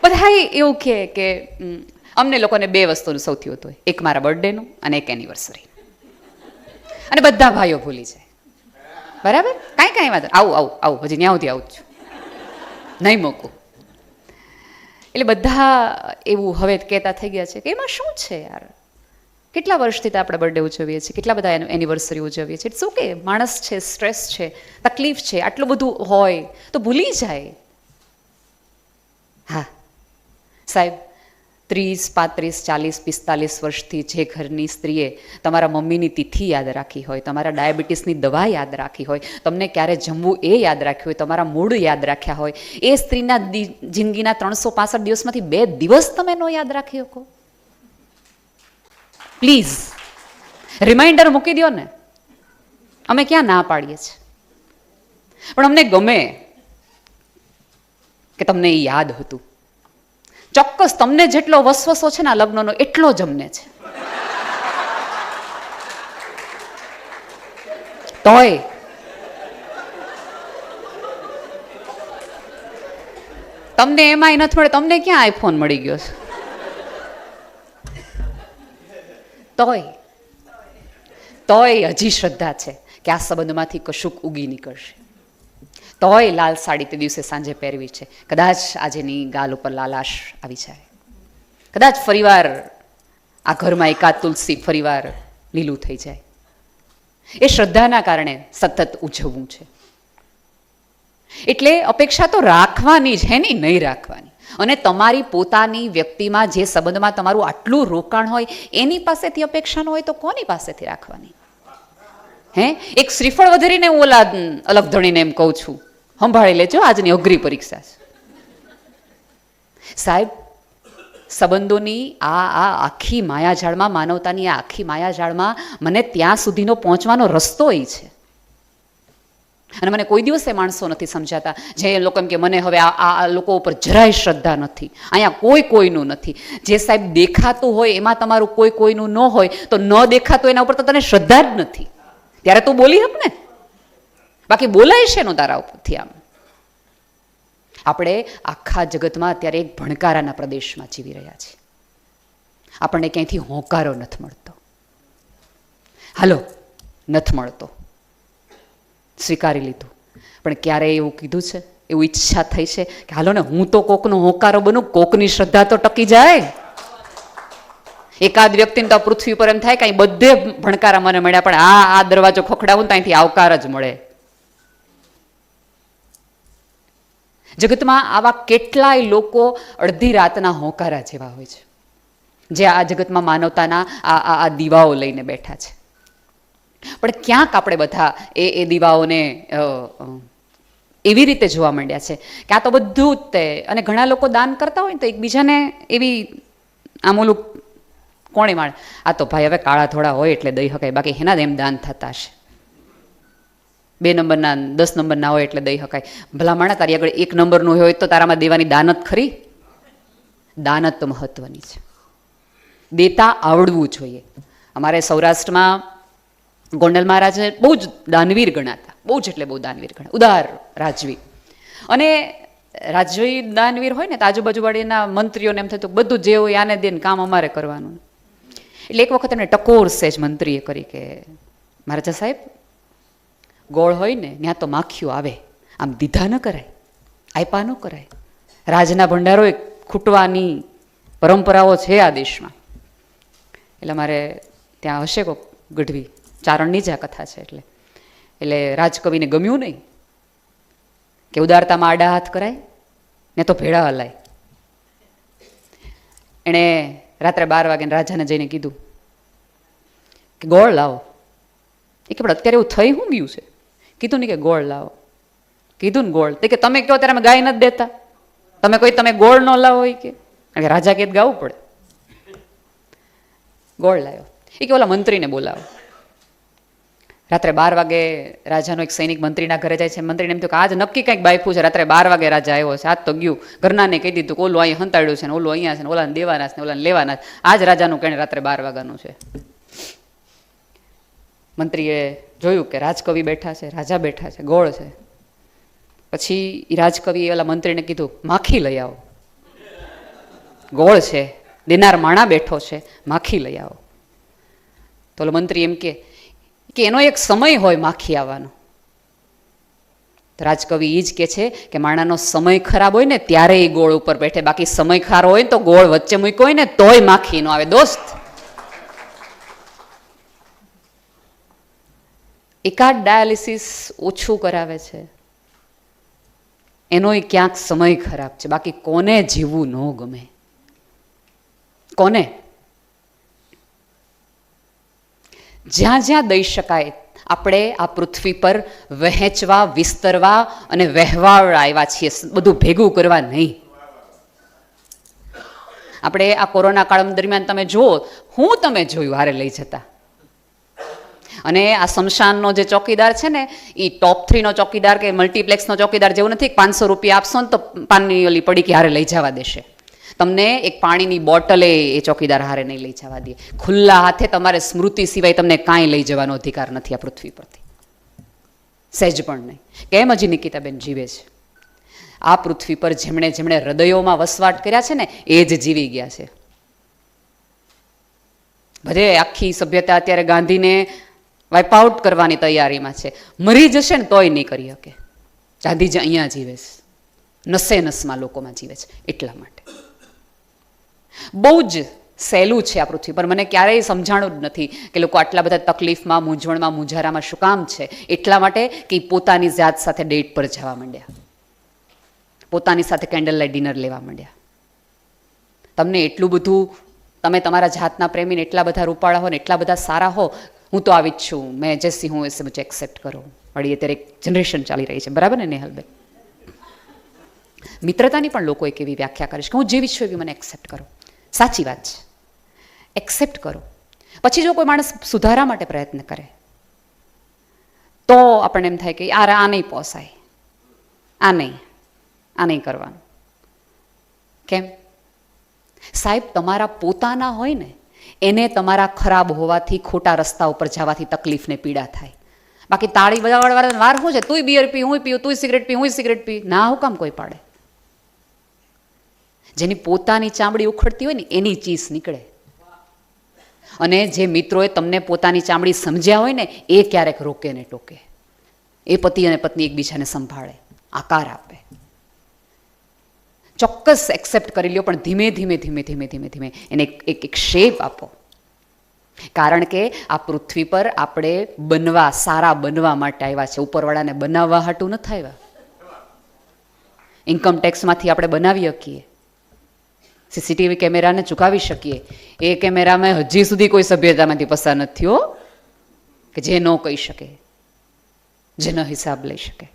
બધા એવું કહે કે અમને લોકોને બે વસ્તુનું સૌથી હોતું હોય, એક મારા બર્થડેનું અને એક એનિવર્સરી. અને બધા ભાઈઓ ભૂલી જાય. બરાબર? કાંઈ વાત, આવું હજી ન્યા સુધી આવું જ છું, નહીં મૂકું. એટલે બધા એવું હવે કહેતા થઈ ગયા છે કે એમાં શું છે યાર, કેટલા વર્ષથી આપણે બર્થડે ઉજવીએ છીએ, કેટલા બધા એનિવર્સરી ઉજવીએ છીએ. ઇટ્સ ઓકે, માણસ છે, સ્ટ્રેસ છે, તકલીફ છે, આટલું બધું હોય તો ભૂલી જાય. હા સાહેબ, 30, 35, 40, 45 વર્ષથી જે ઘરની સ્ત્રીએ તમારા મમ્મીની તિથિ યાદ રાખી હોય, તમારા ડાયાબિટીસની દવા યાદ રાખી હોય, તમને ક્યારે જમવું એ યાદ રાખ્યું હોય, તમારા મૂડ યાદ રાખ્યા હોય, એ સ્ત્રીના જિંદગીના 365 દિવસમાંથી 2 દિવસ તમે ન યાદ રાખી શકો? પ્લીઝ રિમાઇન્ડર મૂકી દો ને. અમે ક્યાં ના પાડીએ છીએ, પણ અમને ગમે કે તમને એ યાદ હતું. ચોક્કસ તમને જેટલો વસવસો છે ને આ લગ્નનો એટલો જ અમને છે. તોય તમને એમાંય નથી મળે, તમને ક્યાં આઈફોન મળી ગયો છે? તોય હજી શ્રદ્ધા છે કે આ સંબંધમાંથી કશુંક ઉગી નીકળશે. તોય લાલ સાડી તે દિવસે સાંજે પહેરવી છે. કદાચ આજેની ગાલ ઉપર લાલાશ આવી જાય, કદાચ ફરીવાર આ ઘરમાં એકાદ તુલસી ફરીવાર લીલું થઈ જાય. એ શ્રદ્ધાના કારણે સતત ઉજવવું છે. એટલે અપેક્ષા તો રાખવાની જ, એની નહીં રાખવાની. અને તમારી પોતાની વ્યક્તિમાં જે સંબંધમાં તમારું આટલું રોકાણ હોય એની પાસેથી અપેક્ષા ન હોય તો કોની પાસેથી રાખવાની? એક શ્રીફળ વધારીને હું ઓલા અલગ ધણીને એમ કહું છું, સંભાળી લેજો, આજની અઘરી પરીક્ષા છે સાહેબ. સંબંધોની આ આખી માયાજાળમાં, માનવતાની આ આખી માયાજાળમાં મને ત્યાં સુધીનો પહોંચવાનો રસ્તો એ છે. અને મને કોઈ દિવસે માણસો નથી સમજાતા જે લોકો એમ કે મને હવે આ લોકો ઉપર જરાય શ્રદ્ધા નથી, અહીંયા કોઈનું નથી. જે સાહેબ દેખાતું હોય એમાં તમારું કોઈનું ન હોય તો ન દેખાતું એના ઉપર તો તને શ્રદ્ધા જ નથી. ત્યારે તું બોલી હક ને, બાકી બોલાય છે નો તારા ઉપરથી. આમ આપણે આખા જગતમાં અત્યારે એક ભણકારાના પ્રદેશમાં જીવી રહ્યા છીએ. આપણને ક્યાંયથી હોંકારો નથી મળતો. હાલો, નથી મળતો, સ્વીકારી લીધું. પણ ક્યારેય એવું કીધું છે, એવું ઈચ્છા થઈ છે કે હાલો ને હું તો કોકનો હોંકારો બનું, કોકની શ્રદ્ધા તો ટકી જાય? એકાદ વ્યક્તિને તો પૃથ્વી પર એમ થાય કે બધે ભણકારા મને મળ્યા, પણ આ દરવાજો ખખડાવું તો અહીંથી આવકાર જ મળે. જગતમાં આવા કેટલાય લોકો અડધી રાતના હોંકારા જેવા હોય છે, જે આ જગતમાં માનવતાના આ દીવાઓ લઈને બેઠા છે. પણ ક્યાંક આપણે બધા એ દીવાઓને એવી રીતે જોવા માંડ્યા છે કે આ તો બધું જ તે. અને ઘણા લોકો દાન કરતા હોય ને તો એકબીજાને એવી આમ ઓલું કોણે માણે, આ તો ભાઈ હવે કાળા થોડા હોય એટલે દઈ શકાય, બાકી એના જ એમ દાન થતા હશે. 2 નંબરના 10 નંબરના હોય એટલે દઈ શકાય. ભલા માણા, તારી આગળ 1 નંબરનું હોય તો તારામાં દેવાની દાનત ખરી? દાનત તો મહત્વની છે, દેતા આવડવું જોઈએ. અમારે સૌરાષ્ટ્રમાં ગોંડલ મહારાજ બહુ જ દાનવીર ગણાતા, બહુ જ એટલે બહુ દાનવીર ગણા, ઉદાર રાજવી. અને રાજવી દાનવીર હોય ને તો આજુબાજુવાળીના મંત્રીઓને એમ થતું બધું જે હોય આને દે ને કામ અમારે કરવાનું. એટલે એક વખત એમને ટકોર સેજ મંત્રીએ કરી કે મહારાજા સાહેબ, ગોળ હોય ને ત્યાં તો માખીઓ આવે, આમ દીધા ન કરાય, આપ્યા ન કરાય. રાજના ભંડારોએ ખૂટવાની પરંપરાઓ છે આ દેશમાં. એટલે મારે ત્યાં હશે કોક ગઢવી, ચારણની જ આ કથા છે. એટલે રાજકવિને ગમ્યું નહીં કે ઉદારતામાં આડા હાથ કરાય ને તો ભેળા હલાય. એણે રાત્રે 12 વાગે રાજાને જઈને કીધું કે ગોળ લાવો. એ કે પણ અત્યારે એવું થઈ શું ગયું છે? કીધું નહીં કે ગોળ લાવો. કીધું ને ગોળ, કે તમે કહો ત્યારે અમે ગાય નથી દેતા, તમે કોઈ તમે ગોળ ન લાવો હોય કે? કારણ કે રાજા કે ગાવું પડે. ગોળ લાવ્યો. એ કે ઓલા મંત્રીને બોલાવો. રાત્રે 12 વાગે રાજાનો એક સૈનિક મંત્રીના ઘરે જાય છે. મંત્રીને એમ થયું કે આજ નક્કી કંઈક બાયફું છે, રાત્રે 12 વાગે રાજા આવ્યો છે, આજ તો ગયું. ઘરનાને કહી દીધું કે ઓલું અહીંયા હંતાડ્યું છે ને ઓલું અહીંયા છે ને ઓલાને દેવાના છે ને ઓલાને લેવાના છે, આજ રાજાનું કહેણે રાત્રે 12 વાગ્યાનું છે. મંત્રીએ જોયું કે રાજકવિ બેઠા છે, રાજા બેઠા છે, ગોળ છે. પછી એ રાજકવિએ ઓલા મંત્રીને કીધું માખી લઈ આવો. ગોળ છે, દેનાર માણા બેઠો છે, માખી લઈ આવો. તો ઓલો મંત્રી એમ કે એનો એક સમય હોય માખી આવવાનો. તો રાજકવિ એ જ કે છે કે માણાનો સમય ખરાબ હોય ને ત્યારે એ ગોળ ઉપર બેઠે, બાકી સમય ખારો હોય ને તો ગોળ વચ્ચે મૂક્યો હોય ને તોય માખી નો આવે. દોસ્ત, એકાદ ડાયાલિસિસ ઓછું કરાવે છે, એનોય ક્યાંક સમય ખરાબ છે. બાકી કોને જીવવું ન ગમે? કોને? જ્યાં જ્યાં દઈ શકાય આપણે આ પૃથ્વી પર વહેંચવા, વિસ્તરવા અને વહેવાડા આવ્યા છીએ, બધું ભેગું કરવા નહીં. આપણે આ કોરોના કાળ દરમિયાન તમે જુઓ, તમે જોયું હારે લઈ જતા. અને આ શમશાનનો જે ચોકીદાર છે ને, એ ટોપ 3 નો ચોકીદાર કે મલ્ટીપ્લેક્સનો ચોકીદાર જેવું નથી. 500 રૂપિયા આપશો ને તો પાનની ઓલી પડી કે હારે લઈ જવા દેશે. તમને એક પાણીની બોટલે એ ચોકીદાર હારે નહીં લઈ જવા દે. ખુલ્લા હાથે તમારે સ્મૃતિ સિવાય તમને કાંઈ લઈ જવાનો અધિકાર નથી આ પૃથ્વી પરથી, સહેજ પણ નહીં. કેમ હજી નિકિતાબેન જીવે છે? આ પૃથ્વી પર જેમણે જેમણે હૃદયોમાં વસવાટ કર્યા છે ને, એ જ જીવી ગયા છે. ભલે આખી સભ્યતા અત્યારે ગાંધીને વાઇપ આઉટ કરવાની તૈયારીમાં છે, મરી જશે ને તોય નહીં કરી શકે. ગાંધીજી અહીંયા જીવે છે, નસે નસમાં લોકોમાં જીવે છે. એટલા માટે બહુ જ સહેલું છે આ પૃથ્વી પર. મને ક્યારેય સમજાણું જ નથી કે લોકો આટલા બધા તકલીફમાં, મૂંઝવણમાં, મૂંઝારામાં શું કામ છે. એટલા માટે કે પોતાની જાત સાથે ડેટ પર જવા માંડ્યા, પોતાની સાથે કેન્ડલ લાઇટ ડિનર લેવા માંડ્યા. તમને એટલું બધું, તમે તમારા જાતના પ્રેમીને એટલા બધા રૂપાળા હો ને એટલા બધા સારા હો, હું તો આવી જ છું, મેં જેસી હું એસે મુझे એક્સેપ્ટ કરો. વળી અત્યારે એક જનરેશન ચાલી રહી છે, બરાબર ને નેહલબેન? મિત્રતાની પણ લોકો એક એવી વ્યાખ્યા કરીશ કે હું જેવી છું એવી મને એક્સેપ્ટ કરો. સાચી વાત છે, એક્સેપ્ટ કરો. પછી જો કોઈ માણસ સુધારા માટે પ્રયત્ન કરે તો આપણને એમ થાય કે યાર આ નહીં પોસાય, આ નહીં કરવાનું. કેમ? સાહેબ, તમારા પોતાના હોય ને એને તમારા ખરાબ હોવાથી, ખોટા રસ્તા ઉપર જવાથી તકલીફ ને પીડા થાય. બાકી તાળી બજાવવાળા વાર શું છે? તુંય બિયર પી, હું પીવું, તુંય સિગરેટ પી, હું સિગરેટ પી. ના, હું કામ કોઈ પાડે? જેની પોતાની ચામડી ઉખડતી હોય ને એની ચીસ નીકળે. અને જે મિત્રોએ તમને પોતાની ચામડી સમજ્યા હોય ને એ ક્યારેક રોકે ને ટોકે. એ પતિ અને પત્ની એકબીજાને સંભાળે, આકાર આપે. ચોક્કસ એક્સેપ્ટ કરી લ્યો, પણ ધીમે ધીમે ધીમે ધીમે ધીમે ધીમે એને એક શેપ આપો. કારણ કે આ પૃથ્વી પર આપણે બનવા, સારા બનવા માટે આવ્યા છે. ઉપરવાળાને બનાવવા હાટું નથી આવ્યા. ઇન્કમ ટેક્સમાંથી આપણે બનાવી શકીએ, સીસીટીવી કેમેરાને ચૂકાવી શકીએ. એ કેમેરામાં હજી સુધી કોઈ સભ્યતામાંથી પસાર નથી થયો કે જે ન કહી શકે, જેનો હિસાબ લઈ શકે.